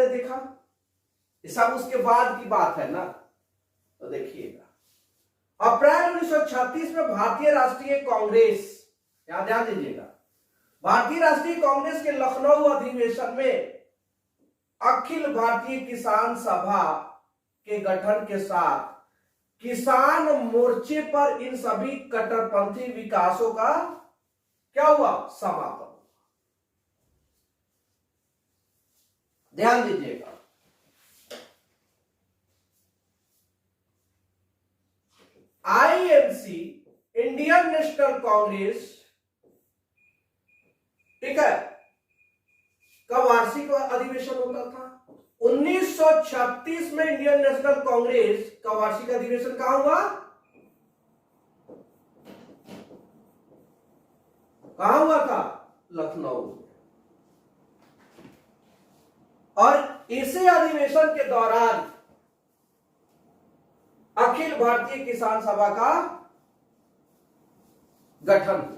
हमने देखा, ये सब उसके बाद की बात है ना। तो देखिएगा, अप्रैल 1936 में भारतीय राष्ट्रीय कांग्रेस, यहां ध्यान दीजिएगा, भारतीय राष्ट्रीय कांग्रेस के लखनऊ अधिवेशन में अखिल भारतीय किसान सभा के गठन के साथ किसान मोर्चे पर इन सभी कट्टरपंथी विकासों का क्या हुआ, समापन। ध्यान दीजिएगा, आईएनसी, इंडियन नेशनल कांग्रेस, ठीक है, का वार्षिक अधिवेशन होता था। 1936 में इंडियन नेशनल कांग्रेस का वार्षिक अधिवेशन कहां हुआ, कहां हुआ था, लखनऊ। और इसी अधिवेशन के दौरान अखिल भारतीय किसान सभा का गठन हुआ।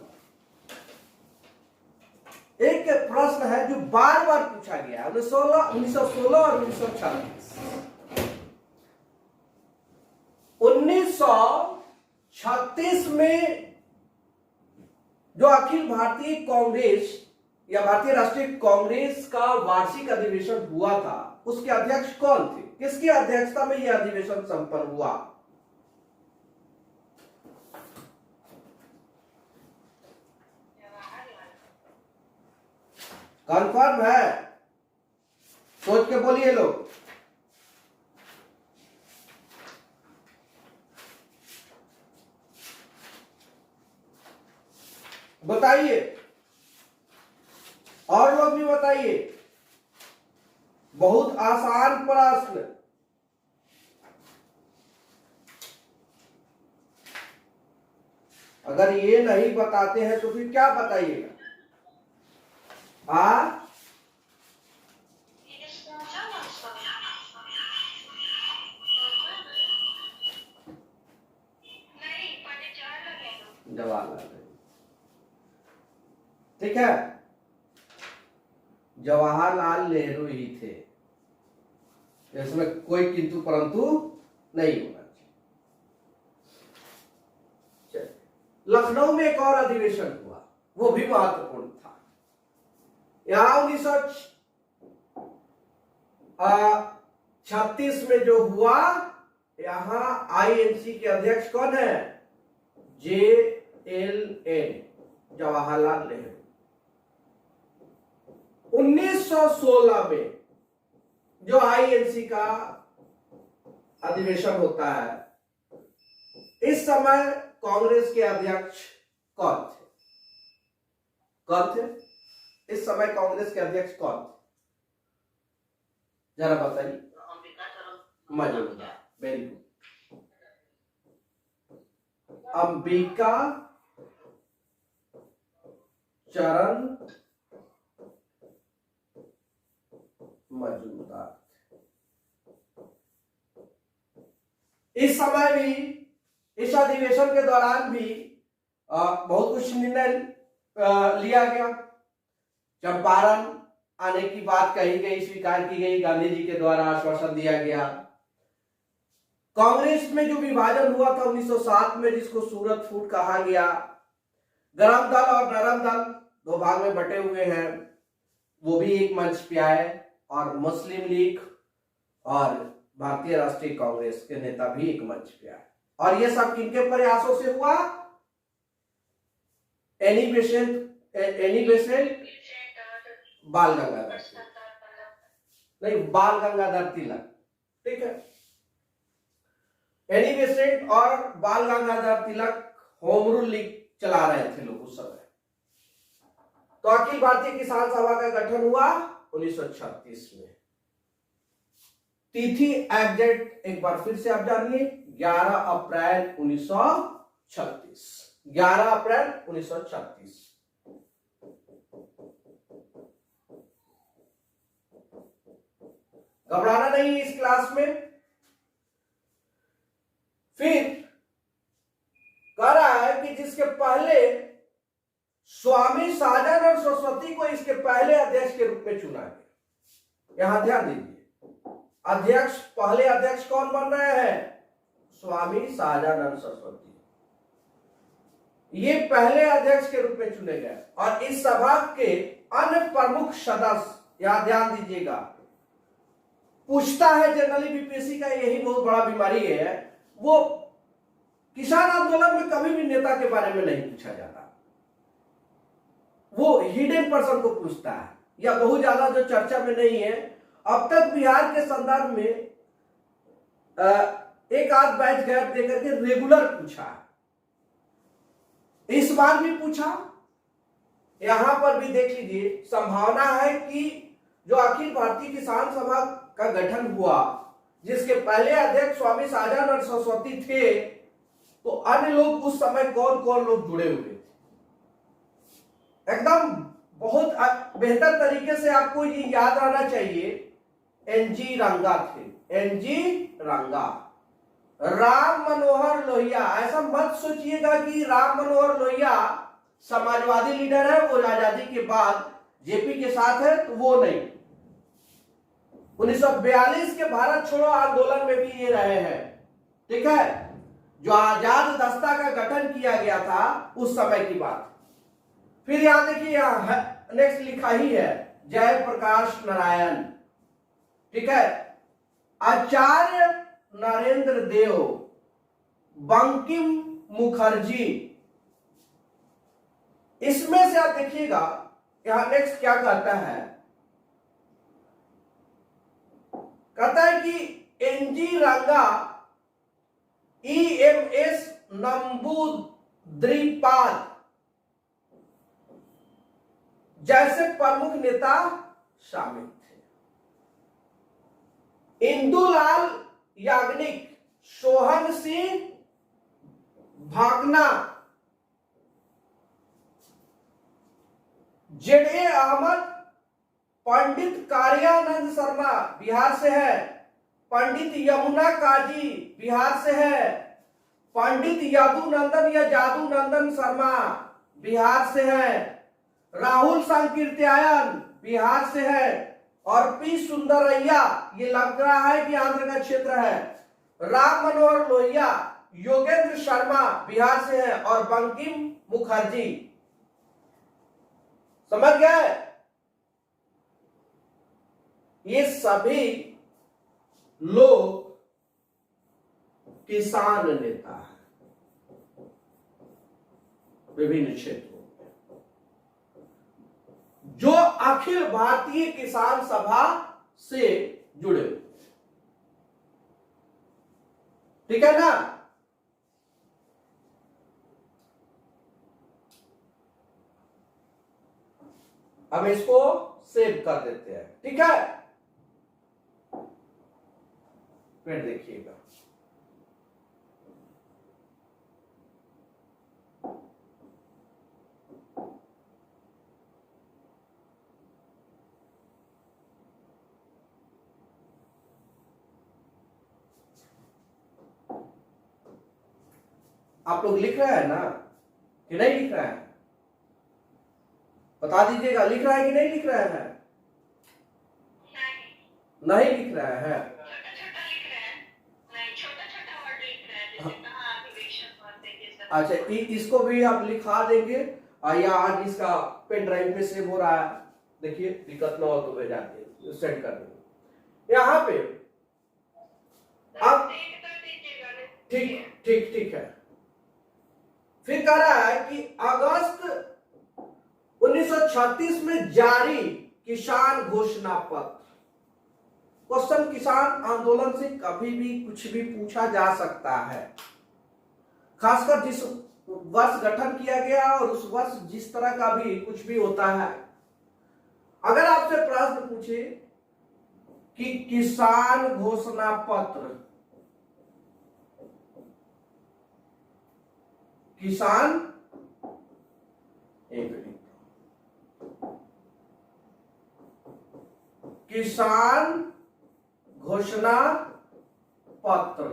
एक प्रश्न है जो बार बार पूछा गया है, 1916 और 1936। 1936 में जो अखिल भारतीय कांग्रेस या भारतीय राष्ट्रीय कांग्रेस का वार्षिक अधिवेशन हुआ था, उसके अध्यक्ष कौन थे, किसकी अध्यक्षता में यह अधिवेशन संपन्न हुआ। कंफर्म है, सोच के बोलिए लोग। बताइए, और लोग भी बताइए, बहुत आसान प्रश्न। अगर ये नहीं बताते हैं तो फिर क्या बताइएगा। जवाहरलाल, ठीक है, जवाहरलाल नेहरू ही थे, इसमें कोई किंतु परंतु नहीं होना चाहिए। लखनऊ में एक और अधिवेशन हुआ, वो भी महत्वपूर्ण था। यहां 1936 में जो हुआ, यहां आईएनसी के अध्यक्ष कौन है, JLN, जवाहरलाल नेहरू। 1916 में जो आईएनसी का अधिवेशन होता है, इस समय कांग्रेस के अध्यक्ष कौन थे, कौन थे इस समय कांग्रेस के अध्यक्ष कौन थे, जरा बताइए। मजूमदार, वेरी गुड, अंबिका चरण मजूमदार। इस समय भी, इस अधिवेशन के दौरान भी बहुत कुछ निर्णय लिया गया। चंपारण आने की बात कही गई, स्वीकार की गई, गांधी जी के द्वारा आश्वासन दिया गया। कांग्रेस में जो विभाजन हुआ था 1907 में, जिसको सूरत फूट कहा गया, गरम दल और नरम दल दो भाग में बटे हुए हैं, वो भी एक मंच पे आए, और मुस्लिम लीग और भारतीय राष्ट्रीय कांग्रेस के नेता भी एक मंच पे आए। और ये सब किनके प्रयासों से हुआ, एनी बेसेंट बाल गंगाधर नहीं, बाल गंगाधर तिलक, ठीक है, एनी बेसेंट और बाल Gangadhar Tilak home rule league चला रहे थे लोग उस समय। तो अखिल भारतीय किसान सभा का गठन हुआ 1936 में। तिथि एग्जैक्ट एक बार फिर से आप जानिए, 11 अप्रैल 1936, 11 अप्रैल 1936। घबराना नहीं इस क्लास में। फिर कह रहा है कि जिसके पहले स्वामी साजन और सरस्वती को इसके पहले अध्यक्ष के रूप में चुना गया। यहां ध्यान दीजिए, अध्यक्ष, पहले अध्यक्ष कौन बन रहे हैं? स्वामी सहजानंद सरस्वती। ये पहले अध्यक्ष के रूप में चुने गए। और इस सभा के अन्य प्रमुख सदस्य, यहां ध्यान दीजिएगा, पूछता है जनरली बीपीएससी का, यही बहुत बड़ा बीमारी है, वो किसान आंदोलन में कभी भी नेता के बारे में नहीं पूछा जाता, वो हिडन पर्सन को पूछता है, या बहुत ज्यादा जो चर्चा में नहीं है। अब तक बिहार के संदर्भ में एक आध बैच गैप देकर के रेगुलर पूछा है, इस बार भी पूछा। यहां पर भी देख लीजिए, संभावना है कि जो अखिल भारतीय किसान सभा का गठन हुआ, जिसके पहले अध्यक्ष स्वामी सहजानंद सरस्वती थे, तो अन्य लोग उस समय कौन कौन लोग जुड़े हुए थे, एकदम बहुत बेहतर तरीके से आपको ये याद रहना चाहिए। एनजी रंगा थे, एनजी रंगा, राम मनोहर लोहिया। ऐसा मत सोचिएगा कि राम मनोहर लोहिया समाजवादी लीडर है, वो आजादी के बाद जेपी के साथ है, तो वो नहीं। 1942 के भारत छोड़ो आंदोलन में भी ये रहे हैं, ठीक है, जो आजाद दस्ता का गठन किया गया था उस समय की बात। फिर यहां देखिए, यहां नेक्स्ट लिखा ही है जयप्रकाश नारायण, ठीक है, आचार्य नरेंद्र देव, बंकिम मुखर्जी। इसमें से आप देखिएगा, यहां नेक्स्ट क्या कहता है, कहता है कि एनजी रंगा, ईएमएस नंबूद्रिपाद जैसे प्रमुख नेता शामिल थे। इंदुलाल याग्निक, सोहन सिंह भागना, जेडए अहमद, पंडित कार्यानंद शर्मा बिहार से है, पंडित यमुना काजी बिहार से है, पंडित यादूनंदन या जादूनंदन शर्मा बिहार से है, राहुल सांकीर्त्यायन बिहार से है, और पी सुंदरैया, ये लग रहा है कि आंध्र का क्षेत्र है, राम मनोहर लोहिया, योगेंद्र शर्मा बिहार से है, और बंकिम मुखर्जी। समझ गए? ये सभी लोग किसान नेता हैं विभिन्न क्षेत्रों में, जो अखिल भारतीय किसान सभा से जुड़े हुए, ठीक है ना। अब इसको सेव कर देते हैं, ठीक है। फिर देखिएगा, आप लोग लिख रहे हैं ना कि नहीं लिख रहे हैं? बता दीजिएगा, लिख रहा है कि नहीं लिख रहे हैं? नहीं लिख रहे हैं। अच्छा, इसको भी आप लिखा देंगे, या आज इसका पेन ड्राइव में सेव हो रहा है, देखिए दिक्कत ना हो तो भेज जाते सेंड कर देंगे यहाँ पे। अब ठीक ठीक ठीक है। फिर कह रहा है कि अगस्त 1936 में जारी किसान घोषणा पत्र। क्वेश्चन किसान आंदोलन से कभी भी कुछ भी पूछा जा सकता है, खासकर जिस वर्ष गठन किया गया और उस वर्ष जिस तरह का भी कुछ भी होता है। अगर आपसे प्रश्न पूछे कि किसान घोषणा पत्र, किसान, एक मिनट, किसान घोषणा पत्र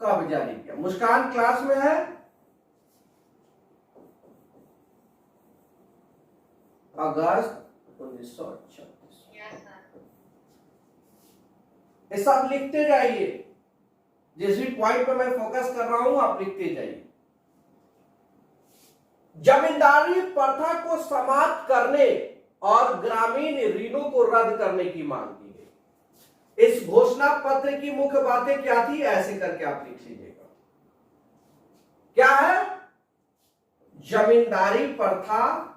कब जारी किया? मुस्कान क्लास में है? अगस्त 1936। ये सब लिखते जाइए, जिस भी पॉइंट पे मैं फोकस कर रहा हूं आप लिखते जाइए। जमींदारी प्रथा को समाप्त करने और ग्रामीण ऋणों को रद्द करने की मांग की गई। इस घोषणा पत्र की मुख्य बातें क्या थी, ऐसे करके आप लिख लीजिएगा। क्या है? जमींदारी प्रथा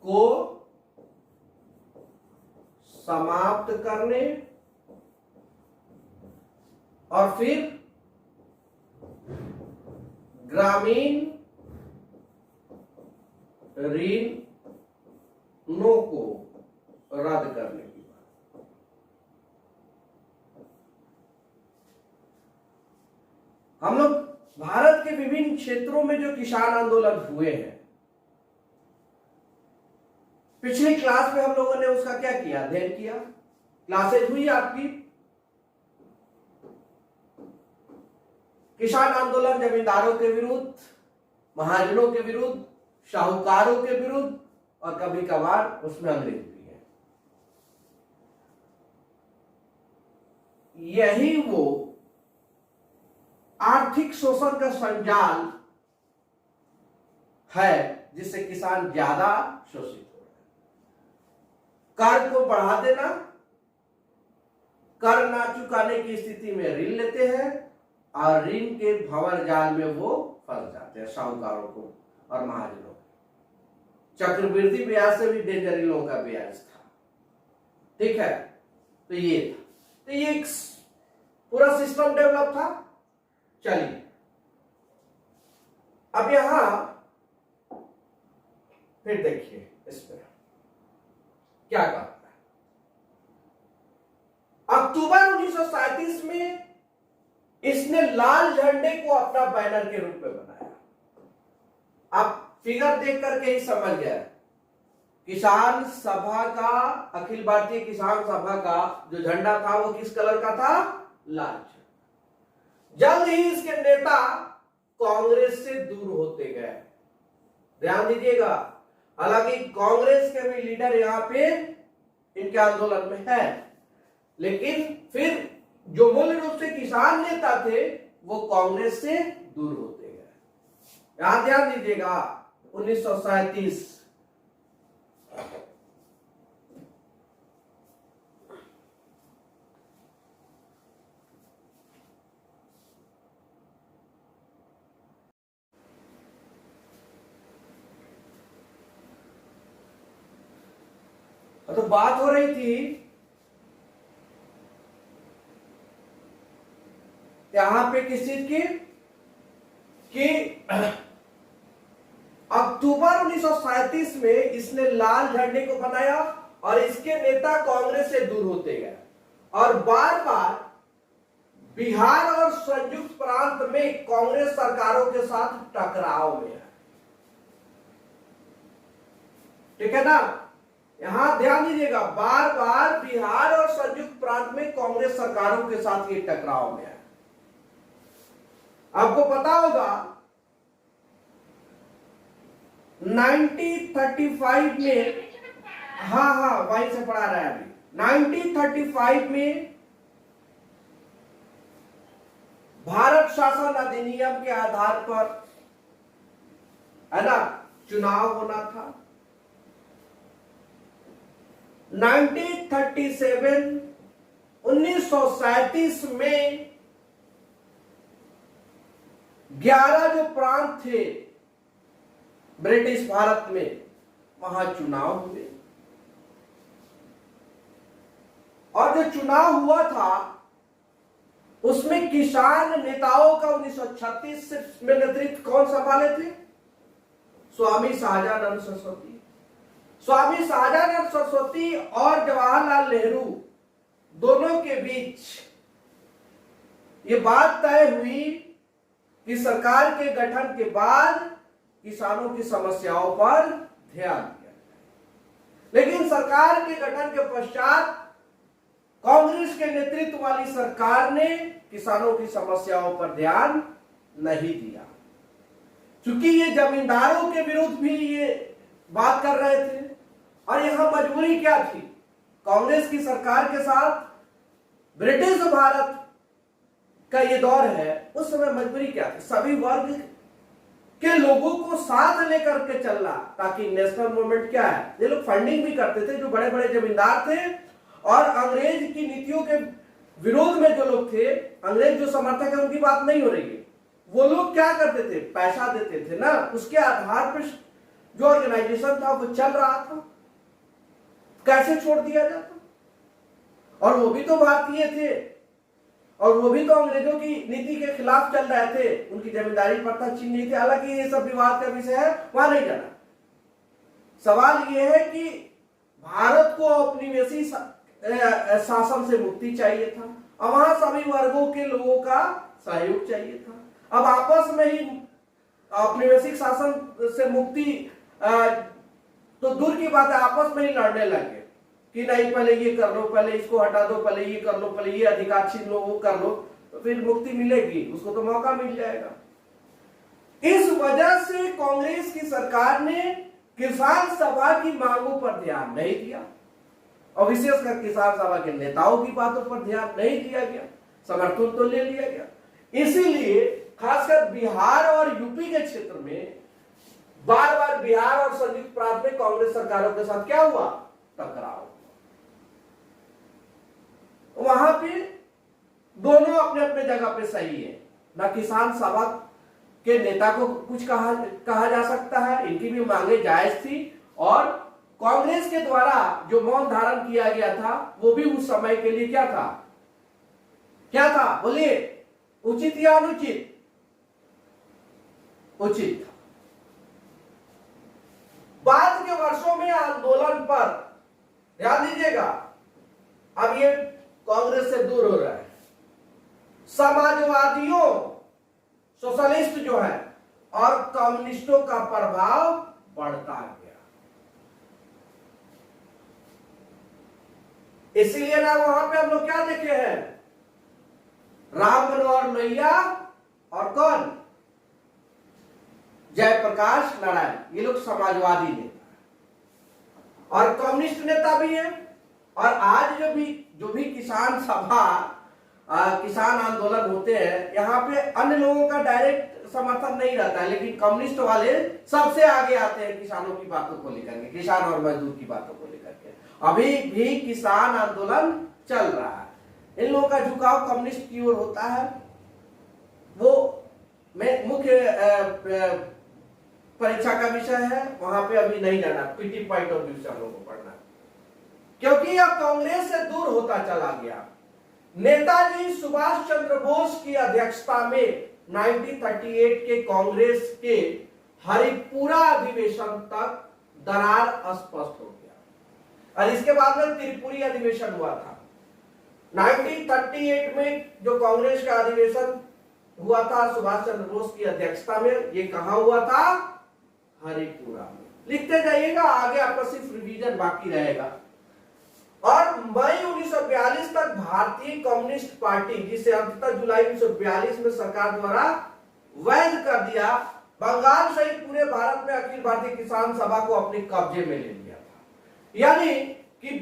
को समाप्त करने और फिर ग्रामीण ऋणों को रद्द करने की बात। हम लोग भारत के विभिन्न क्षेत्रों में जो किसान आंदोलन हुए हैं, पिछली क्लास में हम लोगों ने उसका क्या किया, अध्ययन किया। क्लासेज हुई आपकी। किसान आंदोलन जमींदारों के विरुद्ध, महाजनों के विरुद्ध, साहूकारों के विरुद्ध और कभी कभार उसमें अंग्रेज भी है। यही वो आर्थिक शोषण का संजाल है जिससे किसान ज्यादा शोषित हो रहे हैं। कर को बढ़ा देना, कर ना चुकाने की स्थिति में ऋण लेते हैं और ऋण के भंवर जाल में वो फंस जाते हैं, साहूकारों को और महाजनों को। चक्रवृद्धि ब्याज से भी डेंजर इन लोगों का ब्याज था। ठीक है, तो ये था, तो ये एक पूरा सिस्टम डेवलप था। चलिए अब यहां फिर देखिए इसमें क्या कहता है। अक्टूबर 1937 में इसने लाल झंडे को अपना बैनर के रूप में बनाया। आप फिगर देख करके ही समझ गए, किसान सभा का, अखिल भारतीय किसान सभा का जो झंडा था वो किस कलर का था, लाल झंडा। जल्द ही इसके नेता कांग्रेस से दूर होते गए। ध्यान दीजिएगा, हालांकि कांग्रेस के भी लीडर यहां पे इनके आंदोलन में है, लेकिन फिर जो मूल रूप से किसान नेता थे वो कांग्रेस से दूर होते गए। यहां ध्यान दीजिएगा 1937 तो बात हो रही थी यहां पे किस चीज की कि अक्टूबर 1937 में इसने लाल झंडे को बनाया और इसके नेता कांग्रेस से दूर होते गए और बार बार बिहार और संयुक्त प्रांत में कांग्रेस सरकारों के साथ टकराव में है। ठीक है ना, यहां ध्यान दीजिएगा, बार बार बिहार और संयुक्त प्रांत में कांग्रेस सरकारों के साथ ये टकराव में है। आपको पता होगा 1935 में, हाँ वहीं से पढ़ा रहा है अभी, 1935 में भारत शासन अधिनियम के आधार पर, है ना, चुनाव होना था। 1937 में 11 जो प्रांत थे ब्रिटिश भारत में, वहां चुनाव हुए और जो चुनाव हुआ था उसमें किसान नेताओं का 1936 में नेतृत्व कौन संभाले थे, स्वामी शाहजानंद सरस्वती। स्वामी शाहजानंद सरस्वती और जवाहरलाल नेहरू दोनों के बीच ये बात तय हुई कि सरकार के गठन के बाद किसानों की समस्याओं पर ध्यान दिया जाए। लेकिन सरकार के गठन के पश्चात कांग्रेस के नेतृत्व वाली सरकार ने किसानों की समस्याओं पर ध्यान नहीं दिया। चूंकि ये जमींदारों के विरुद्ध भी ये बात कर रहे थे। और यहां मजबूरी क्या थी? कांग्रेस की सरकार के साथ ब्रिटिश भारत का ये दौर है, उस समय मजबूरी क्या थी? सभी वर्ग के लोगों को साथ लेकर के चलना, ताकि नेशनल मूवमेंट क्या है, ये लोग फंडिंग भी करते थे। जो बड़े बड़े जमींदार थे और अंग्रेज की नीतियों के विरोध में जो लोग थे, अंग्रेज जो समर्थक है, उनकी बात नहीं हो रही है, वो लोग क्या करते थे? पैसा देते थे ना, उसके आधार पर जो ऑर्गेनाइजेशन था वो चल रहा था। कैसे छोड़ दिया जाता? और वो भी तो भारतीय थे, और वो भी तो अंग्रेजों की नीति के खिलाफ चल रहे थे, उनकी जमींदारी प्रथा छीन ली थी। हालांकि ये सब विवाद का विषय है, वहां नहीं जाना। सवाल ये है कि भारत को औपनिवेशिक शासन से मुक्ति चाहिए था, और वहां सभी वर्गों के लोगों का सहयोग चाहिए था। अब आपस में ही औपनिवेशिक शासन से मुक्ति तो दूर की बात है, आपस में ही लड़ने लगे कि नहीं, पहले ये कर लो, पहले इसको हटा दो, पहले ये कर लो, पहले ये अधिकार छीन लो, वो कर लो, तो फिर मुक्ति मिलेगी, उसको तो मौका मिल जाएगा। इस वजह से कांग्रेस की सरकार ने किसान सभा की मांगों पर ध्यान नहीं दिया, और विशेषकर किसान सभा के नेताओं की बातों पर ध्यान नहीं दिया गया। समर्थन तो ले लिया गया। इसीलिए खासकर बिहार और यूपी के क्षेत्र में बार बार बिहार और संयुक्त प्रांत में कांग्रेस सरकारों के साथ क्या हुआ? टकराव। वहां पे दोनों अपने अपने जगह पे सही है। ना किसान सभा के नेता को कुछ कहा जा सकता है, इनकी भी मांगे जायज थी, और कांग्रेस के द्वारा जो मौन धारण किया गया था वो भी उस समय के लिए क्या था? क्या था? बोलिए, उचित या अनुचित? उचित था। बाद के वर्षों में आंदोलन पर ध्यान दीजिएगा, अब ये कांग्रेस से दूर हो रहा है। समाजवादियों, सोशलिस्ट जो है, और कम्युनिस्टों का प्रभाव बढ़ता गया। इसीलिए ना वहां पे हम लोग क्या देखे हैं? राम मनोहर लोहिया और कौन? जयप्रकाश नारायण, ये लोग समाजवादी नेता और कम्युनिस्ट नेता भी हैं। और आज जो भी किसान सभा, किसान आंदोलन होते हैं, यहाँ पे अन्य लोगों का डायरेक्ट समर्थन नहीं रहता है, लेकिन कम्युनिस्ट वाले सबसे आगे आते हैं किसानों की बातों को लेकर के, किसान और मजदूर की बातों को लेकर के। अभी भी किसान आंदोलन चल रहा है। इन लोगों का झुकाव कम्युनिस्ट की ओर होता है। वो मुख्य परीक्षा का विषय है, वहां पे अभी नहीं जाना, पीटी पॉइंट ऑफ व्यू से हम लोगों को पढ़ना, क्योंकि अब कांग्रेस से दूर होता चला गया। नेताजी सुभाष चंद्र बोस की अध्यक्षता में 1938 के कांग्रेस के हरिपुरा अधिवेशन तक दरार स्पष्ट हो गया, और इसके बाद में त्रिपुरी अधिवेशन हुआ था। 1938 में जो कांग्रेस का अधिवेशन हुआ था सुभाष चंद्र बोस की अध्यक्षता में, ये कहां हुआ था? हरिपुरा में। लिखते जाइएगा, आगे आपका सिर्फ रिवीजन बाकी रहेगा। और मई 1942 तक भारतीय कम्युनिस्ट पार्टी, जिसे अंततः जुलाई 1942 में सरकार द्वारा वैध कर दिया, बंगाल सहित पूरे भारत में अखिल भारतीय किसान सभा को अपने कब्जे में ले लिया था। यानी कि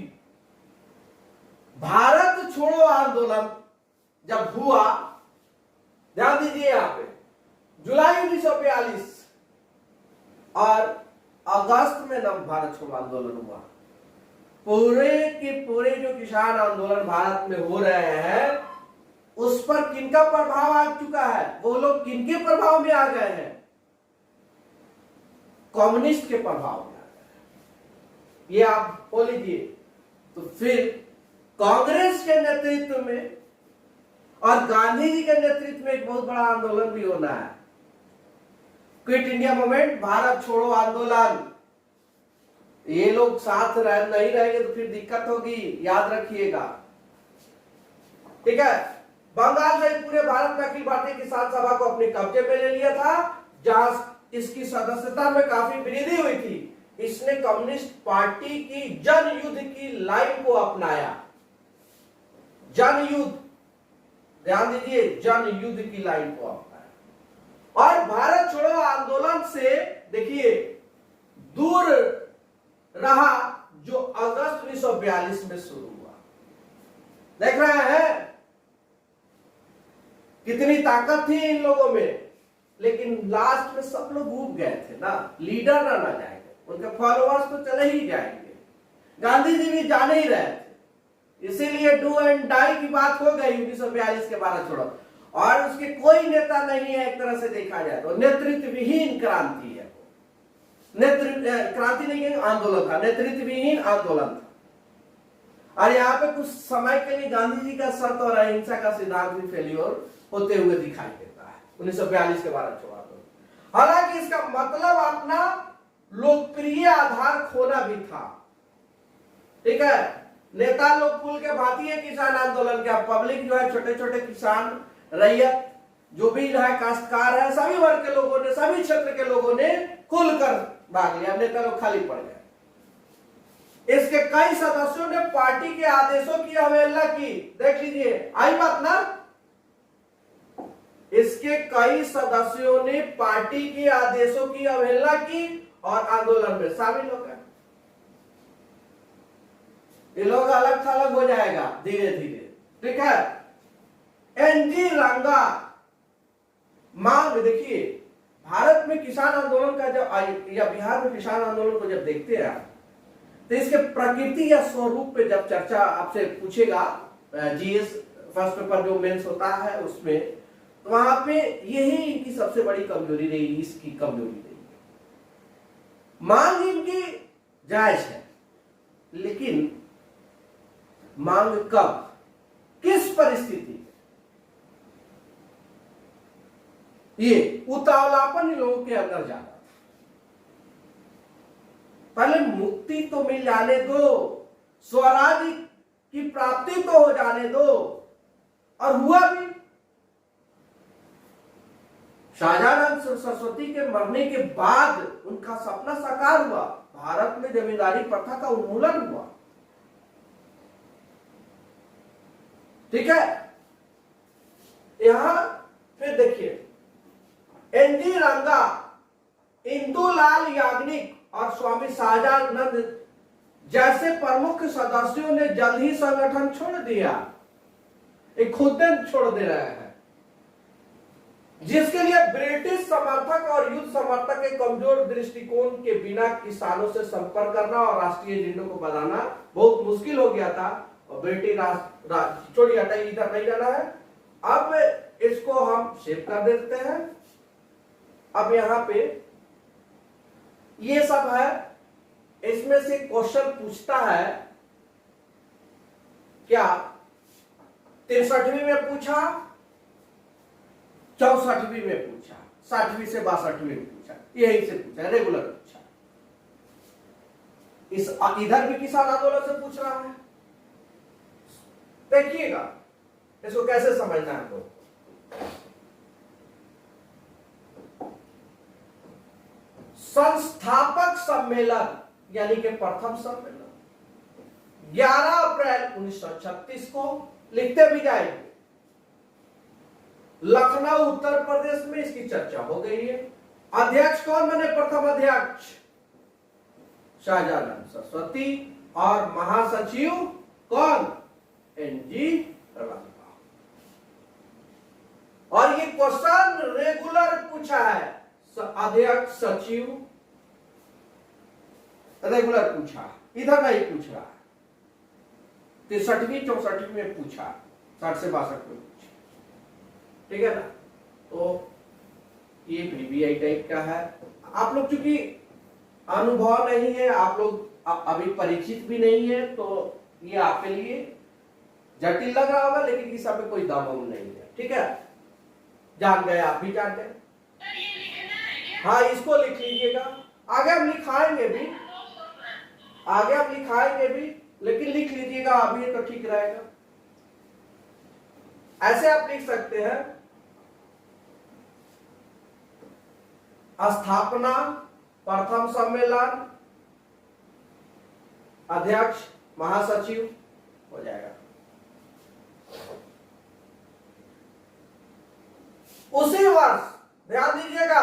भारत छोड़ो आंदोलन जब हुआ, ध्यान दीजिए यहाँ पे, जुलाई 1942 और अगस्त में नव भारत छोड़ो आंदोलन हुआ। पूरे के पूरे जो किसान आंदोलन भारत में हो रहे हैं, उस पर किनका प्रभाव आ चुका है? वो लोग किनके प्रभाव में आ गए हैं? कम्युनिस्ट के प्रभाव में आ गए। ये आप बोल लीजिए। तो फिर कांग्रेस के नेतृत्व में और गांधी जी के नेतृत्व में एक बहुत बड़ा आंदोलन भी होना है, क्विट इंडिया मूवमेंट, भारत छोड़ो आंदोलन। ये लोग साथ नहीं रहेंगे तो फिर दिक्कत होगी, याद रखिएगा, ठीक है। बंगाल सहित पूरे भारत में अखिल भारतीय किसान सभा को अपने कब्जे में ले लिया था, जहां इसकी सदस्यता में काफी वृद्धि हुई थी। इसने कम्युनिस्ट पार्टी की जनयुद्ध की लाइन को अपनाया। जनयुद्ध, ध्यान दीजिए, जनयुद्ध की लाइन को अपनाया। और भारत छोड़ो आंदोलन से देखिए दूर रहा जो अगस्त 1942 में शुरू हुआ। देख रहे हैं कितनी ताकत थी इन लोगों में, लेकिन लास्ट में सब लोग उब गए थे ना, लीडर ना जाएंगे, उनके फॉलोअर्स तो चले ही जाएंगे। गांधी जी भी जाने ही रहे थे, इसीलिए डू एंड डाई की बात हो गई 1942 के 12 छोड़ो। और उसके कोई नेता नहीं है, एक तरह से देखा जाए तो नेतृत्व विहीन क्रांति है। नेतृत्व क्रांति नहीं है, आंदोलन था, नेतृत्व विहीन आंदोलन था। और यहाँ पे कुछ समय के लिए गांधी जी का सत्य और अहिंसा का सिद्धांत भी फेल्योर होते हुए दिखाई देता है 1942 के 12 छोड़ा तो। हालांकि इसका मतलब अपना लोकप्रिय आधार खोना भी था। ठीक है, नेता लोग खुल के भारतीय किसान आंदोलन के, पब्लिक जो है छोटे छोटे किसान, रैयत जो भी है, काश्तकार है, सभी वर्ग के लोगों ने, सभी क्षेत्र के लोगों ने खुलकर भाग लिया, नेता लोग खाली पड़ गए। इसके कई सदस्यों ने पार्टी के आदेशों की अवहेलना की। देख लीजिए, आई बात ना, इसके कई सदस्यों ने पार्टी के आदेशों की अवहेलना की और आंदोलन में शामिल हो गए। ये लोग अलग थलग हो जाएगा धीरे धीरे। ठीक है, एनजी रंगा मांग, देखिए भारत में किसान आंदोलन का जब, या बिहार में किसान आंदोलन को जब देखते हैं तो इसके प्रकृति या स्वरूप पे जब चर्चा आपसे पूछेगा, जीएस फर्स्ट पेपर जो मेंस होता है उसमें, तो वहां पे यही इनकी सबसे बड़ी कमजोरी रही, इसकी कमजोरी रही। मांग इनकी जायज है, लेकिन मांग कब, किस परिस्थिति, ये उतावलापन इन लोगों के अंदर जाता था। पहले मुक्ति तो मिल जाने दो, स्वराज की प्राप्ति तो हो जाने दो, और हुआ भी। शाहजहां सरस्वती के मरने के बाद उनका सपना साकार हुआ, भारत में जमींदारी प्रथा का उन्मूलन हुआ। ठीक है, यहां फिर देखिए, एनजी रंगा, इंदुलाल याग्निक और स्वामी सहजानंद जैसे प्रमुख सदस्यों ने जल्द ही संगठन छोड़ दिया। एक खुद छोड़ दे रहे हैं, जिसके लिए ब्रिटिश समर्थक और युद्ध समर्थक के कमजोर दृष्टिकोण के बिना किसानों से संपर्क करना और राष्ट्रीय एजेंडों को बनाना बहुत मुश्किल हो गया था। और ब्रिटिश छोड़िए, हटाइए, इधर नहीं जाना है। अब इसको हम शेप कर देते हैं। अब यहां पे ये सब है, इसमें से क्वेश्चन पूछता है क्या, 63वीं में पूछा, 64वीं में पूछा, 60वीं से 62वीं में पूछा, यही से पूछा, रेगुलर पूछा। इस इधर भी किसान आंदोलन से पूछ रहा है। देखिएगा इसको कैसे समझना है। तो संस्थापक सम्मेलन यानी कि प्रथम सम्मेलन 11 अप्रैल 1936 को, लिखते भी जाएंगे, लखनऊ उत्तर प्रदेश में इसकी चर्चा हो गई है। अध्यक्ष कौन बने, प्रथम अध्यक्ष शाहजानंद सरस्वती, और महासचिव कौन, एनजी रंगा। और ये क्वेश्चन रेगुलर पूछा है, अध्यक्ष सचिव रेगुलर पूछा, इधर नहीं पूछ रहा। 63वीं 64वीं में पूछा, 60 से 62 में पूछा। ठीक है ना, तो ये पीबीआई टाइप का है। आप लोग चूंकि अनुभव नहीं है, आप लोग अभी परिचित भी नहीं है, तो ये आपके लिए जटिल लग रहा होगा, लेकिन इस पे कोई दबाव नहीं है। ठीक है, जान गए, आप भी जान गए। हाँ, इसको लिख लीजिएगा, आगे हम लिखाएंगे भी, आगे हम लिखाएंगे भी, लेकिन लिख लीजिएगा अभी तो ठीक रहेगा। ऐसे आप लिख सकते हैं, स्थापना, प्रथम सम्मेलन, अध्यक्ष, महासचिव हो जाएगा। उसी वर्ष ध्यान दीजिएगा,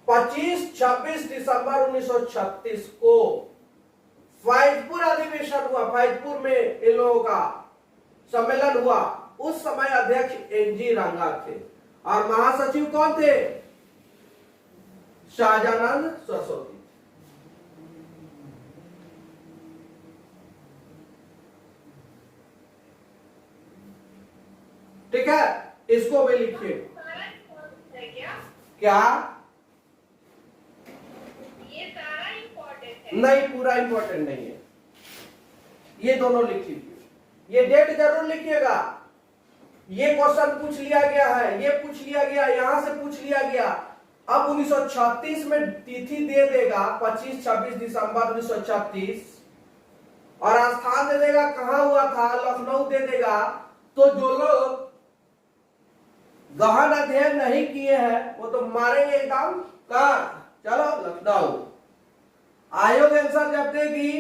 25-26 दिसंबर 1936 को फैजपुर अधिवेशन हुआ। फैजपुर में इन लोगों का सम्मेलन हुआ। उस समय अध्यक्ष एनजी रंगा थे और महासचिव कौन थे? शाहजानंद सरस्वती। ठीक है, इसको भी लिखिए। क्या ये सारा इम्पोर्टेंट है? नहीं, पूरा इंपॉर्टेंट नहीं है। ये दोनों लिख लीजिए। ये डेट जरूर लिखिएगा। ये क्वेश्चन पूछ लिया गया है, ये पूछ लिया गया, यहां से पूछ लिया गया। अब 1936 में तिथि दे देगा 25-26 दिसंबर 1936 और स्थान दे देगा कहां हुआ था, लखनऊ दे देगा। तो जो लोग गहन अध्ययन नहीं किए हैं वो तो मारेंगे एकदम। कहां? चलो लखनऊ। आयोग आंसर जब देगी,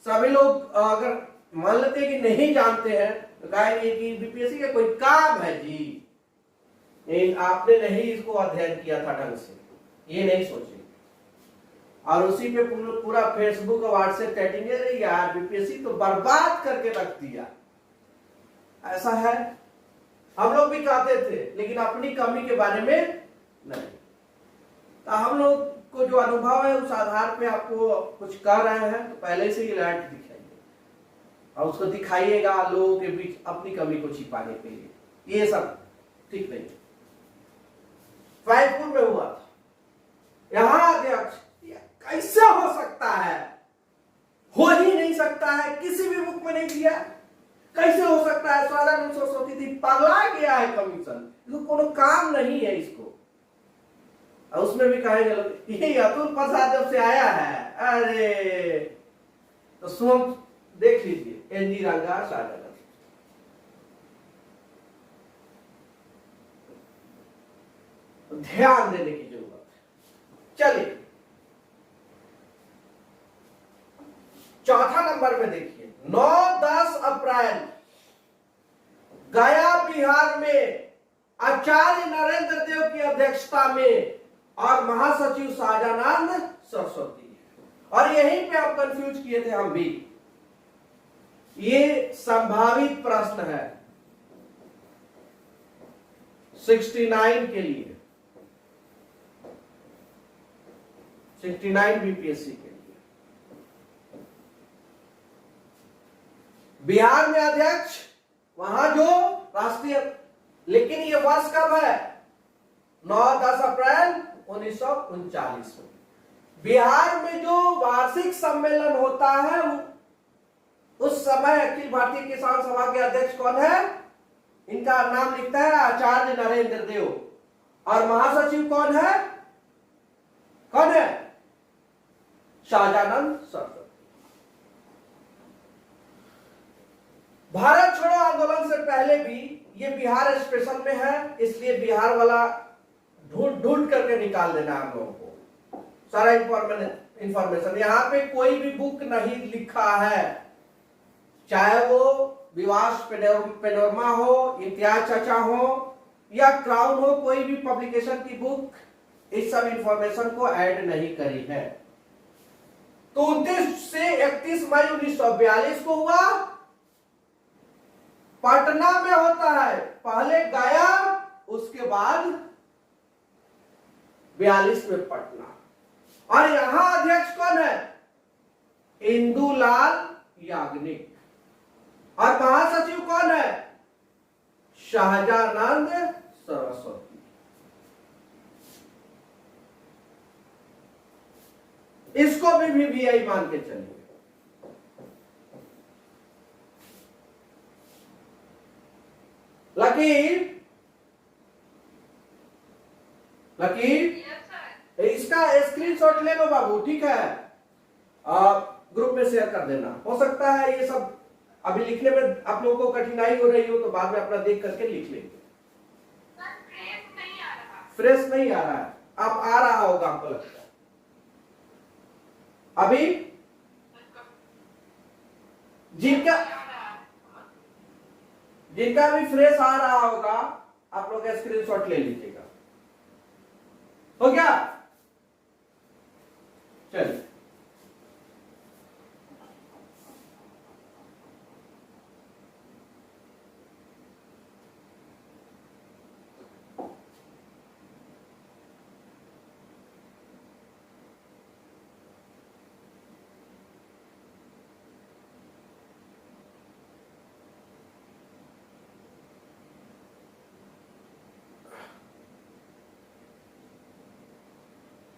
सभी लोग अगर मान लेते कि नहीं जानते हैं तो कहेंगे कि बीपीएससी का कोई काम है जी, आपने नहीं इसको अध्ययन किया था ढंग से, ये नहीं सोचे। और उसी पे पूरा फेसबुक और व्हाट्सएप चैटिंग है यार, बीपीएससी तो बर्बाद करके रख दिया। ऐसा है, हम लोग भी कहते थे, लेकिन अपनी कमी के बारे में नहीं। तो हम लोग को जो अनुभव है उस आधार पे आपको कुछ कह रहे हैं तो पहले से ही लाइट दिखाइए और उसको दिखाइएगा लोगों के बीच अपनी कमी को छिपाने के लिए। ये सब ठीक नहीं। फैजपुर में हुआ था। यहां अध्यक्ष कैसे हो सकता है? हो ही नहीं सकता है, किसी भी बुक में नहीं दिया। कैसे हो सकता है? शाहजानंद सरस्वती थी, पगला गया है कमीशन, इसको कोनो काम नहीं है इसको। और उसमें भी कहेंगे ये अतुल प्रसाद जब से आया है, अरे तो सोम देख लीजिए, एनजी रंगा, शाहजानंद। ध्यान देने की जरूरत है। चलिए चौथा नंबर पे देखिए, 9-10 अप्रैल गया बिहार में आचार्य नरेंद्र देव की अध्यक्षता में और महासचिव शाहजानंद सरस्वती। और यहीं पे आप कंफ्यूज किए थे हम भी। ये संभावित प्रश्न है 69 के लिए, 69 बीपीएससी के लिए। बिहार में अध्यक्ष, वहां जो राष्ट्रीय, लेकिन ये वर्ष कब है? 9-10 अप्रैल 1939 में। बिहार में जो वार्षिक सम्मेलन होता है उस समय अखिल भारतीय किसान सभा के अध्यक्ष कौन है? इनका नाम लिखता है आचार्य नरेंद्र देव। और महासचिव कौन है? कौन है? शाहजानंद सरस्वती। भारत छोड़ो आंदोलन से पहले भी ये बिहार स्पेशल में है, इसलिए बिहार वाला ढूंढ ढूंढ करके निकाल देना हम लोगों को सारा इंफॉर्मेशन। यहां पे कोई भी बुक नहीं लिखा है, चाहे वो विवास पेनोरमा हो, इम्तियाज चाचा हो या क्राउन हो, कोई भी पब्लिकेशन की बुक इस सब इंफॉर्मेशन को ऐड नहीं करी है। तो 29 से 31 मई 1942 को हुआ, पटना में होता है। पहले गया, उसके बाद 42 में पटना। और यहां अध्यक्ष कौन है? इंदुलाल याग्निक। और महासचिव कौन है? शाहजानंद सरस्वती। इसको भी वीवीआई मान के चलिए। लकीर इसका स्क्रीनशॉट ले लो बाबू, ठीक है? ग्रुप में शेयर कर देना। हो सकता है ये सब अभी लिखने में आप लोगों को कठिनाई हो रही हो तो बाद में अपना देख करके लिख लेंगे। फ्रेश नहीं आ रहा है, अब आ रहा होगा आपको लगता है अभी। जिनका भी फ्रेश आ रहा होगा आप लोग स्क्रीनशॉट ले लीजिएगा। हो गया? चलिए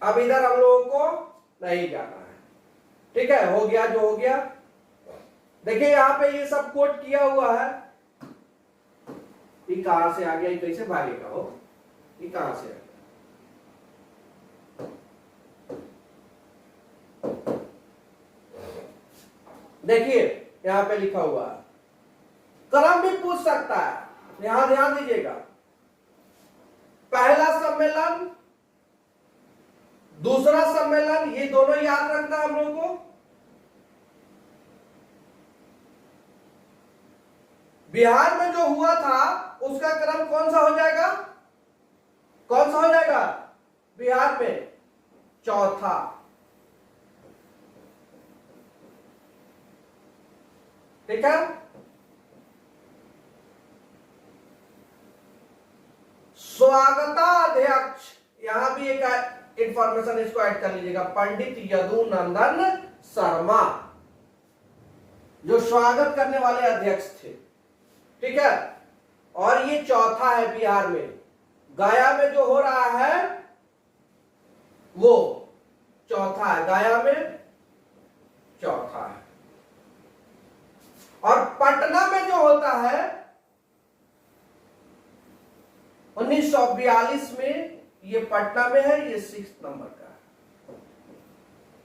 अब इधर हम लोगों को नहीं जाना है, ठीक है, हो गया जो हो गया। देखिए यहां पे ये सब कोट किया हुआ है, ये कहां से आ गया, ये कैसे भागेगा हो, ये कहां से आ गया। देखिए यहां पे लिखा हुआ है, क्रम भी पूछ सकता है, यहां ध्यान दीजिएगा। पहला सम्मेलन, दूसरा सम्मेलन, ये दोनों याद रखना हम लोग को। बिहार में जो हुआ था उसका क्रम कौन सा हो जाएगा, कौन सा हो जाएगा, बिहार में चौथा। ठीक है, स्वागताध्यक्ष, यहां भी एक इंफॉर्मेशन इसको ऐड कर लीजिएगा, पंडित यदुनंदन शर्मा जो स्वागत करने वाले अध्यक्ष थे। ठीक है, और ये चौथा है बिहार में। गया में जो हो रहा है वो चौथा है, गया में चौथा है। और पटना में जो होता है 1942 में, ये पटना में है, ये 6 नंबर का है।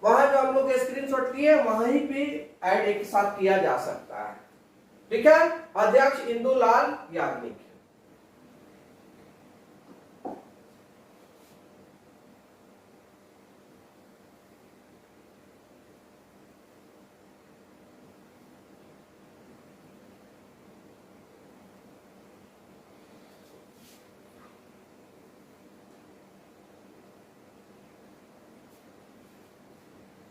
वहां जो हम लोग स्क्रीनशॉट लिए वहीं पे ऐड एक साथ किया जा सकता है। ठीक है, अध्यक्ष इंदुलाल याग्निक।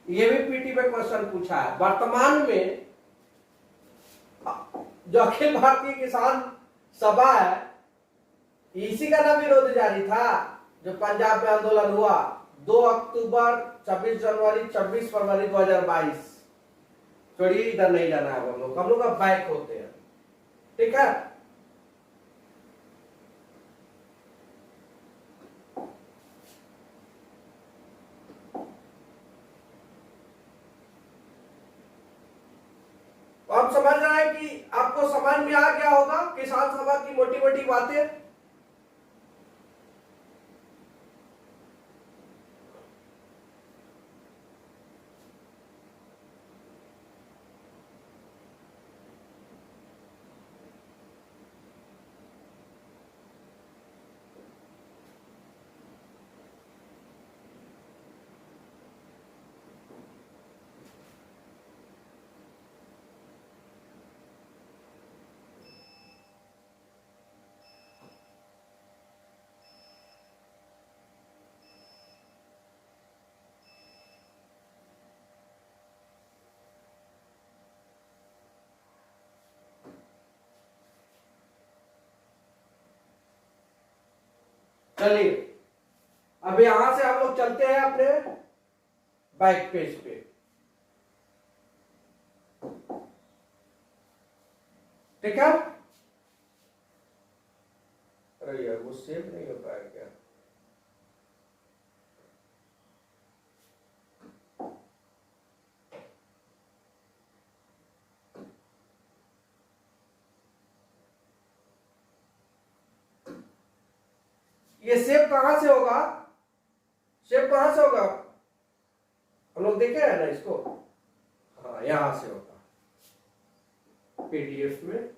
ये भी पीटी में क्वेश्चन पूछा है। वर्तमान में जो अखिल भारतीय किसान सभा है, इसी का ना विरोध जारी था जो पंजाब में आंदोलन हुआ 2 अक्टूबर, 26 जनवरी, 26 फरवरी 2022। छोड़िए, इधर नहीं जाना है हम लोग अब बैक होते हैं। ठीक है, आप समझ रहे हैं कि आपको समझ में आ गया होगा किसान सभा की मोटी मोटी बातें। चलिए अब यहां से हम लोग चलते हैं अपने बैक पेज पे। ठीक है, अरे यार वो सेव नहीं हो पाया क्या। ये सेव कहां से होगा, सेव कहां से होगा, हम लोग देखे हैं ना इसको। हाँ, यहां से होगा पीडीएफ में।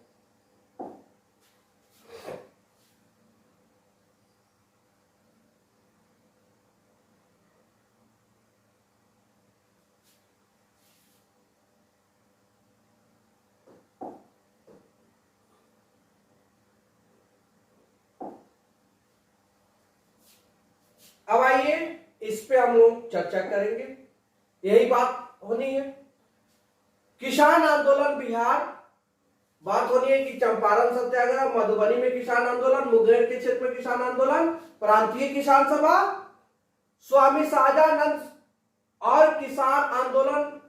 अब आइए इस पे हम लोग चर्चा करेंगे। यही बात होनी है। किसान आंदोलन बिहार, बात होनी है कि चंपारण सत्याग्रह, मधुबनी में किसान आंदोलन, मुंगेर के क्षेत्र में किसान आंदोलन, प्रांतीय किसान सभा, स्वामी शाहजानंद और किसान आंदोलन,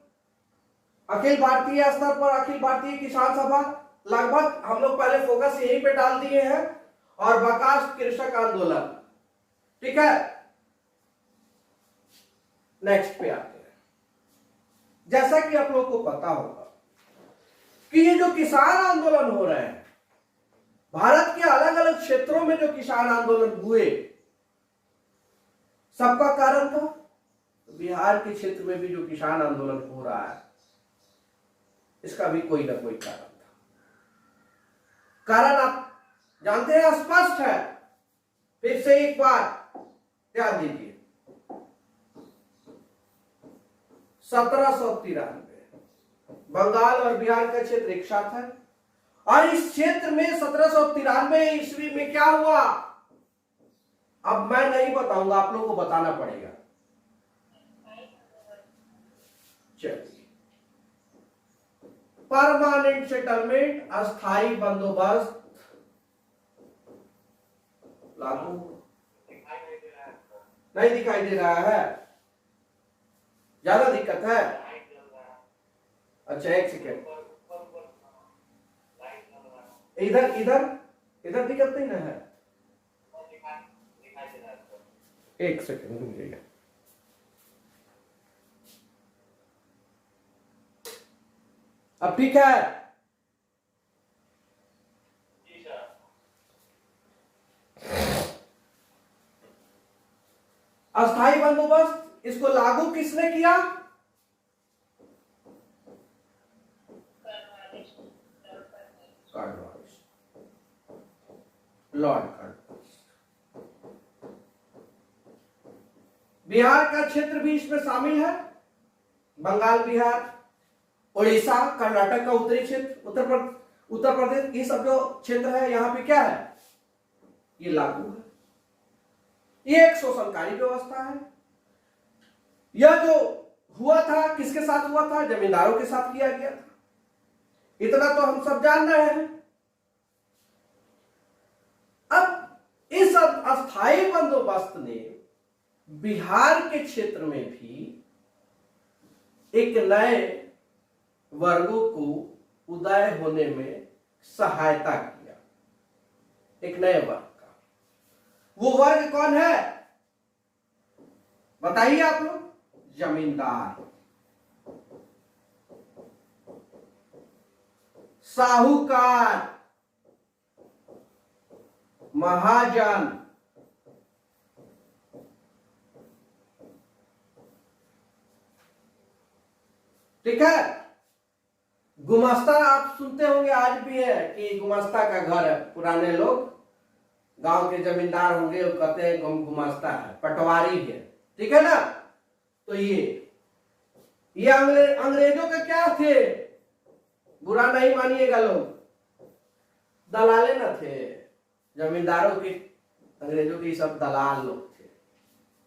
अखिल भारतीय स्तर पर अखिल भारतीय किसान सभा, लगभग हम लोग पहले फोकस यहीं पे डाल दिए हैं, और बर्खास्त कृषक आंदोलन। ठीक है, नेक्स्ट पे आते हैं। जैसा कि आप लोगों को पता होगा कि ये जो किसान आंदोलन हो रहे हैं, भारत के अलग अलग क्षेत्रों में जो किसान आंदोलन हुए, सबका कारण था बिहार के क्षेत्र में भी जो किसान आंदोलन हो रहा है, इसका भी कोई ना कोई कारण था। कारण आप जानते हैं, स्पष्ट है। फिर से एक बार ध्यान दीजिए, 1793 बंगाल और बिहार का क्षेत्र एक साथ है, और इस क्षेत्र में 1793 ईस्वी में क्या हुआ, अब मैं नहीं बताऊंगा, आप लोगों को बताना पड़ेगा। चलिए, परमानेंट सेटलमेंट, अस्थायी बंदोबस्त लागू नहीं दिखाई दे रहा है, ज्यादा दिक्कत है। अच्छा एक सेकेंड, इधर इधर इधर दिक्कत नहीं ना है, एक सेकेंड रुकिएगा। अब ठीक है, अस्थायी बंदोबस्त, इसको लागू किसने किया? Lord Cornwallis. बिहार का क्षेत्र भी इसमें शामिल है, बंगाल, बिहार, उड़ीसा, कर्नाटक का उत्तरी क्षेत्र, उत्तर प्रदेश, ये सब जो क्षेत्र है, यहां पे क्या है, ये लागू है। ये एक शोषणकारी व्यवस्था है। यह जो हुआ था, किसके साथ हुआ था? जमींदारों के साथ किया गया था, इतना तो हम सब जान रहे हैं। अब इस अस्थायी बंदोबस्त ने बिहार के क्षेत्र में भी एक नए वर्गों को उदय होने में सहायता किया, एक नए वर्ग का। वो वर्ग कौन है बताइए आप लोग? जमींदार, साहूकार, महाजन, ठीक है। गुमास्ता आप सुनते होंगे, आज भी है कि गुमास्ता का घर है। पुराने लोग गांव के जमींदार होंगे, वो कहते हैं गुमास्ता है, पटवारी है, ठीक है ना। तो ये अंग्रेजों के क्या थे, बुरा नहीं मानिएगा लोग, दलाले न थे जमींदारों के, अंग्रेजों के सब दलाल लोग थे,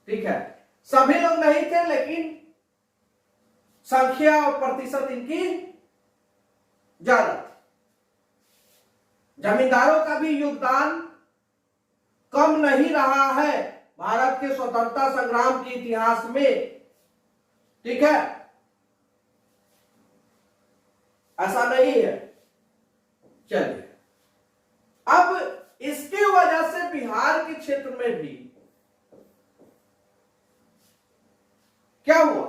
ठीक है। सभी लोग नहीं थे, लेकिन संख्या और प्रतिशत इनकी ज्यादा थी। जमींदारों का भी योगदान कम नहीं रहा है भारत के स्वतंत्रता संग्राम के इतिहास में, ठीक है, ऐसा नहीं है। चलिए, अब इसकी वजह से बिहार के क्षेत्र में भी क्या हुआ,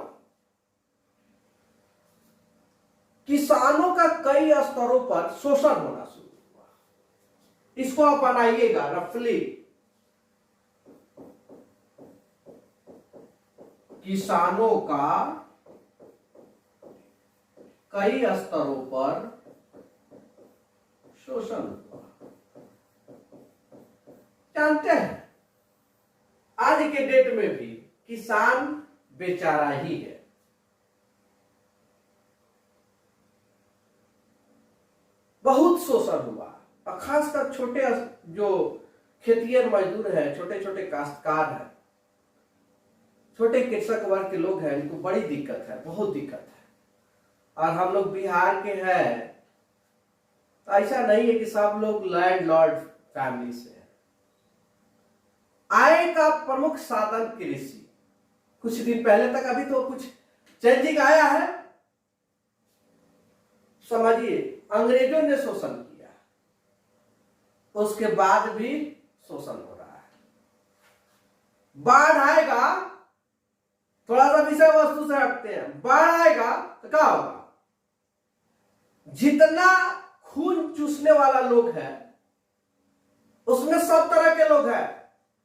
किसानों का कई स्तरों पर शोषण होना शुरू हुआ। इसको आप बनाइएगा रफली, किसानों का कई स्तरों पर शोषण हुआ। जानते हैं, आज के डेट में भी किसान बेचारा ही है। बहुत शोषण हुआ, और खासकर छोटे जो खेतिहर मजदूर हैं, छोटे छोटे काश्तकार हैं, छोटे कृषक वर्ग के लोग हैं, इनको बड़ी दिक्कत है, बहुत दिक्कत है। और हम लोग बिहार के हैं, तो ऐसा नहीं है कि सब लोग लैंडलॉर्ड फैमिली से है। आय का प्रमुख साधन कृषि। कुछ दिन पहले तक, अभी तो कुछ चेंजिंग आया है। समझिए, अंग्रेजों ने शोषण किया, उसके बाद भी शोषण हो रहा है। बाढ़ आएगा, थोड़ा सा विषय वस्तु से हटते हैं, बाढ़ आएगा तो क्या होगा? जितना खून चूसने वाला लोग है, उसमें सब तरह के लोग हैं,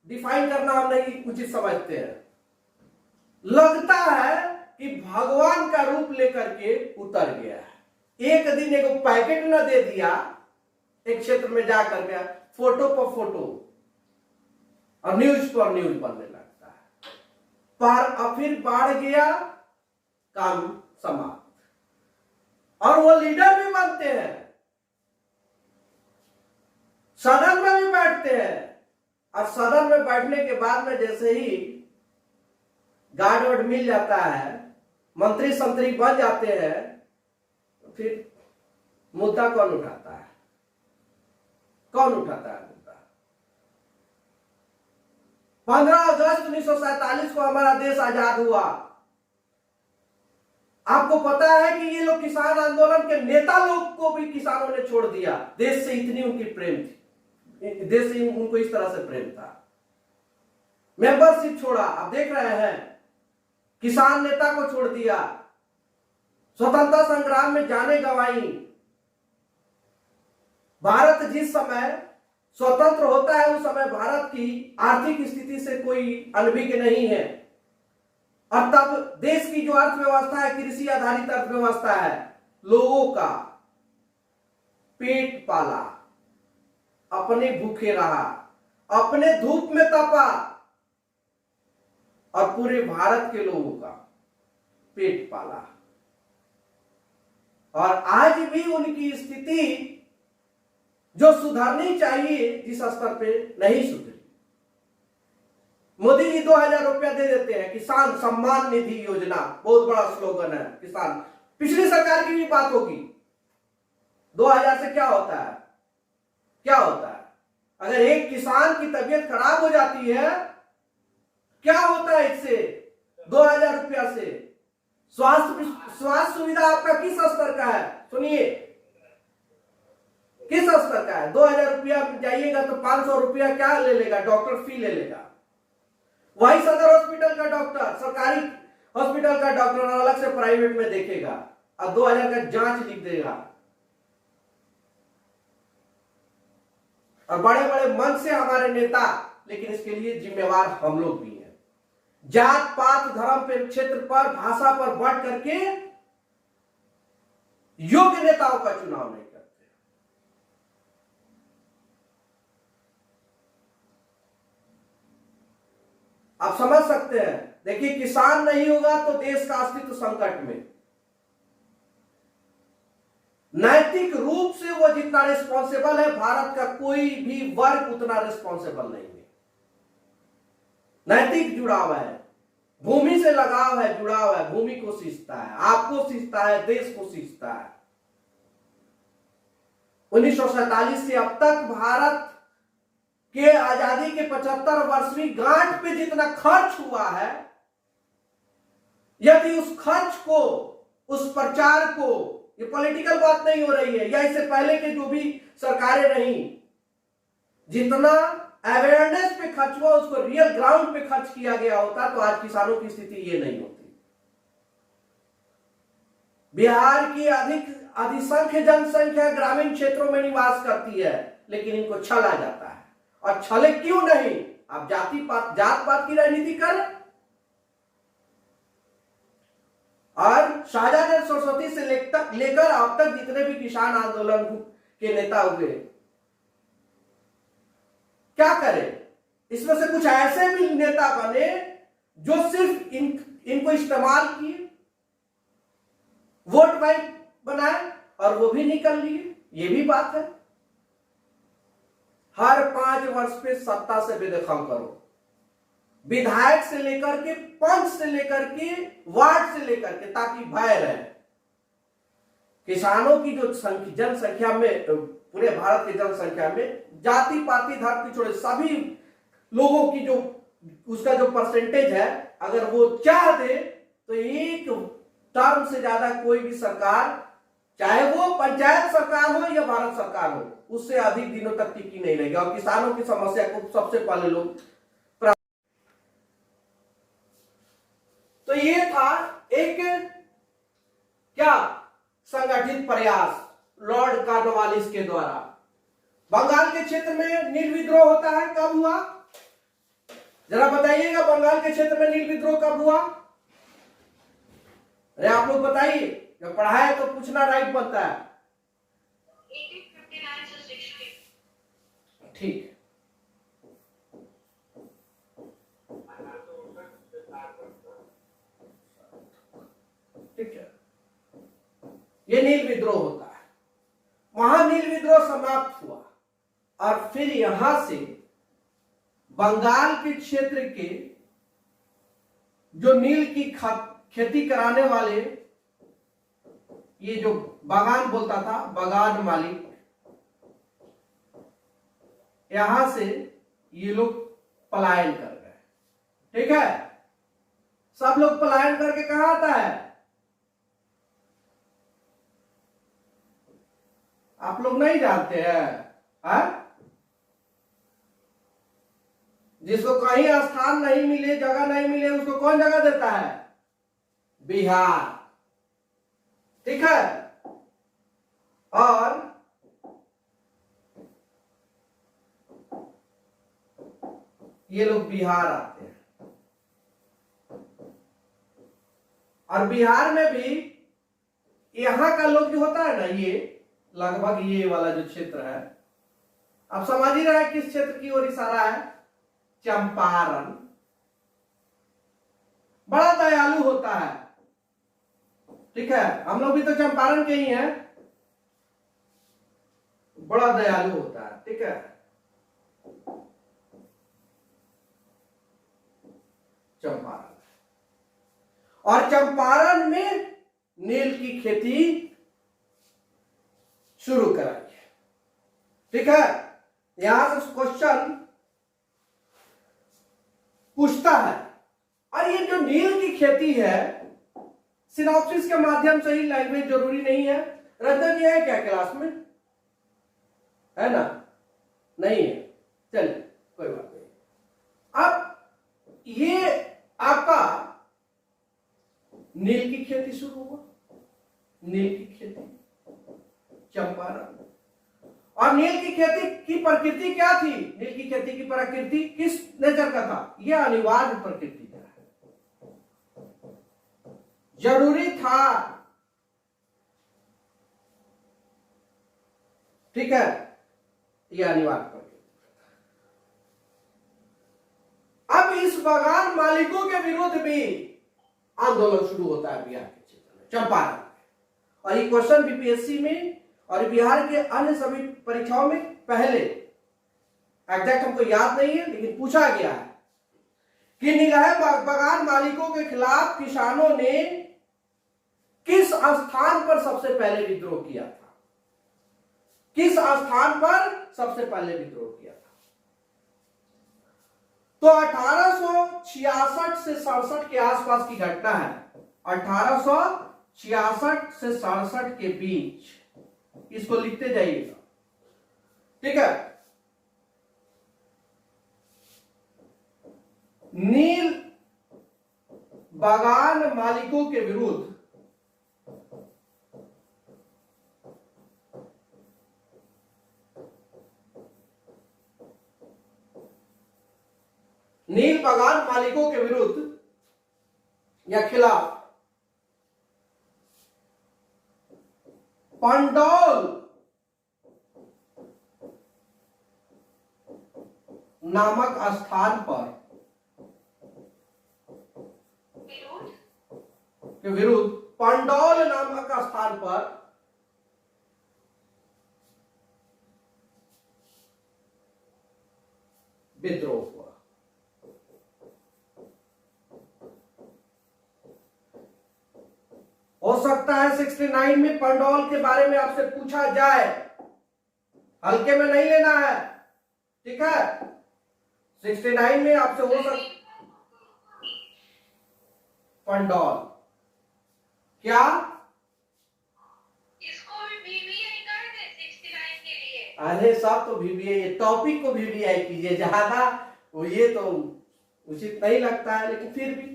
डिफाइन करना हम नहीं उचित समझते हैं। लगता है कि भगवान का रूप लेकर के उतर गया है। एक दिन एक पैकेट न दे दिया, एक क्षेत्र में जाकर के फोटो पर फोटो और न्यूज पर न्यूज बनने लगता है। पर फिर बाढ़ गया, काम समाप्त। और वो लीडर भी बनते हैं, सदन में भी बैठते हैं, और सदन में बैठने के बाद में जैसे ही गार्ड वार्ड मिल जाता है, मंत्री संतरी बन जाते हैं, तो फिर मुद्दा कौन उठाता है? कौन उठाता है मुद्दा? 15 अगस्त 1947 को हमारा देश आजाद हुआ। आपको पता है कि ये लोग किसान आंदोलन के नेता लोग को भी किसानों ने छोड़ दिया। देश से इतनी उनकी प्रेम थी, देश से उनको इस तरह से प्रेम था। मेंबरशिप छोड़ा, आप देख रहे हैं, किसान नेता को छोड़ दिया, स्वतंत्रता संग्राम में जाने गंवाई। भारत जिस समय स्वतंत्र होता है, उस समय भारत की आर्थिक स्थिति से कोई अनभिज्ञ नहीं है। और तब देश की जो अर्थव्यवस्था है, कृषि आधारित अर्थव्यवस्था है। लोगों का पेट पाला, अपने भूखे रहा, अपने धूप में तपा, और पूरे भारत के लोगों का पेट पाला। और आज भी उनकी स्थिति जो सुधरनी चाहिए, जिस स्तर पे नहीं सुधरी। मोदी जी 2000 रुपया दे देते हैं, किसान सम्मान निधि योजना, बहुत बड़ा स्लोगन है किसान। पिछली सरकार की भी बात होगी, 2000 से क्या होता है? क्या होता है? अगर एक किसान की तबीयत खराब हो जाती है, क्या होता है इससे? 2000 रुपया से स्वास्थ्य सुविधा आपका किस स्तर का है? सुनिए, किस स्तर का है? 2000 रुपया जाइएगा तो 500 रुपया क्या ले लेगा? डॉक्टर फी ले लेगा। वही सदर हॉस्पिटल का डॉक्टर, सरकारी हॉस्पिटल का डॉक्टर अलग से प्राइवेट में देखेगा और 2000 का जांच लिख देगा। और बड़े बड़े मन से हमारे नेता, लेकिन इसके लिए जिम्मेवार हम लोग भी हैं। जात पात धर्म पे, क्षेत्र पर, भाषा पर बढ़ करके योग्य नेताओं का चुनाव नहीं करते। आप समझ सकते हैं। देखिए, किसान नहीं होगा तो देश का अस्तित्व संकट में। नैतिक रूप से वो जितना रिस्पॉन्सिबल है, भारत का कोई भी वर्ग उतना रिस्पॉन्सिबल नहीं है। नैतिक जुड़ाव है, भूमि से लगाव है, जुड़ाव है, भूमि को सींचता है, आपको सींचता है, देश को सींचता है। 1947 से अब तक भारत के आजादी के 75 वर्षवीं गांठ पे जितना खर्च हुआ है, यदि उस खर्च को, उस प्रचार को, ये पॉलिटिकल बात नहीं हो रही है, या इससे पहले के जो भी सरकारें रही, जितना अवेयरनेस पे खर्च हुआ, उसको रियल ग्राउंड पे खर्च किया गया होता, तो आज किसानों की स्थिति ये नहीं होती। बिहार की अधिसंख्य जनसंख्या ग्रामीण क्षेत्रों में निवास करती है, लेकिन इनको छल आ जाता है। और छले क्यों नहीं? आप जात पात की राजनीति करें। और शाहजहां सरस्वती से लेकर अब तक जितने भी किसान आंदोलन के नेता हुए, क्या करें? इसमें से कुछ ऐसे भी नेता बने जो सिर्फ इनको इस्तेमाल किए, वोट बैंक बनाए, और वो भी निकल लिए। ये भी बात है। हर 5 वर्ष पे सत्ता से बेदखल करो, विधायक से लेकर के, पंच से लेकर के, वार्ड से लेकर के, ताकि भय रहे। किसानों की जो जनसंख्या में, पूरे भारत की जनसंख्या में जाति पाति धर्म की छोड़े सभी लोगों की जो उसका जो परसेंटेज है, अगर वो चाह दे तो एक टर्म से ज्यादा कोई भी सरकार, चाहे वो पंचायत सरकार हो या भारत सरकार हो, उससे अधिक दिनों तक टिकी नहीं रहेगी। और किसानों की समस्या को सबसे पहले लोग, तो ये था एक क्या संगठित प्रयास लॉर्ड कॉर्नवालिस के द्वारा। बंगाल के क्षेत्र में नील विद्रोह होता है, कब हुआ जरा बताइएगा? बंगाल के क्षेत्र में नील विद्रोह कब हुआ? अरे आप लोग बताइए, जब पढ़ा है तो पूछना राइट बनता है। 1859 से 60। ठीक, ठीक है, ये नील विद्रोह होता है। वहां नील विद्रोह समाप्त हुआ और फिर यहां से बंगाल के क्षेत्र के जो नील की खेती कराने वाले, ये जो बागान बोलता था, बागान मालिक, यहां से ये लोग पलायन कर गए। ठीक है, सब लोग पलायन करके कहां आता है? आप लोग नहीं जानते हैं? है? जिसको कहीं स्थान नहीं मिले, जगह नहीं मिले, उसको कौन जगह देता है? बिहार। ठीक है, और ये लोग बिहार आते हैं। और बिहार में भी यहां का लोग जो होता है ना, ये लगभग ये वाला जो क्षेत्र है, आप समझ ही रहे हैं किस क्षेत्र की ओर इशारा है? चंपारण। बड़ा दयालु होता है। ठीक है, हम लोग भी तो चंपारण के ही हैं। बड़ा दयालु होता है। ठीक है, चंपारण, और चंपारण में नील की खेती शुरू कराई। ठीक है, यहां से क्वेश्चन पूछता है। और ये जो नील की खेती है, सिनॉप्सिस के माध्यम से ही, लैंग्वेज जरूरी नहीं है। रंजन जी है क्या क्लास में? है ना? नहीं है, चलिए कोई बात नहीं। अब ये आपका नील की खेती शुरू हुआ, नील की खेती चंपारण। और नील की खेती की प्रकृति क्या थी? नील की खेती की प्रकृति किस नेचर का था? यह अनिवार्य प्रकृति का है, जरूरी था। ठीक है, यह अनिवार्य प्रकृति। अब इस बागान मालिकों के विरुद्ध भी आंदोलन शुरू होता है बिहार के क्षेत्र में, चंपारण। और ये क्वेश्चन बीपीएससी में और बिहार के अन्य सभी परीक्षाओं में पहले, एग्जैक्ट हमको याद नहीं है लेकिन पूछा गया है कि नीलहर बागान मालिकों के खिलाफ किसानों ने किस स्थान पर सबसे पहले विद्रोह किया था? किस स्थान पर सबसे पहले विद्रोह किया था? तो 1866 से 67 के आसपास की घटना है। 1866 से 67 के बीच, इसको लिखते जाइएगा। ठीक है, नील बागान मालिकों के विरुद्ध नील बागान मालिकों के विरुद्ध या खिलाफ पंडौल नामक स्थान पर के विरुद्ध, पंडौल नामक स्थान पर विद्रोह हुआ। हो सकता है 69 में पंडौल के बारे में आपसे पूछा जाए, हल्के में नहीं लेना है, ठीक है। 69 में आपसे हो सकता पंडौल क्या, इसको भी VVI कर दे 69 के लिए। अरे सब तो VVI, टॉपिक को VVI कीजिए, ज्यादा वो ये तो उचित नहीं लगता है, लेकिन फिर भी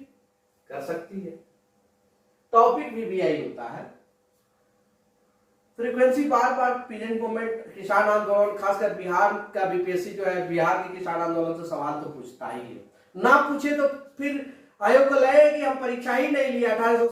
कर सकती है। टॉपिक VVI होता है। फ्रीक्वेंसी बार बार पीजेंट मूवमेंट, किसान आंदोलन, खासकर बिहार का बीपीएससी जो है बिहार के किसान आंदोलन से सवाल तो पूछता ही है। ना पूछे तो फिर आयोग को लगे कि हम परीक्षा ही नहीं लिया 1800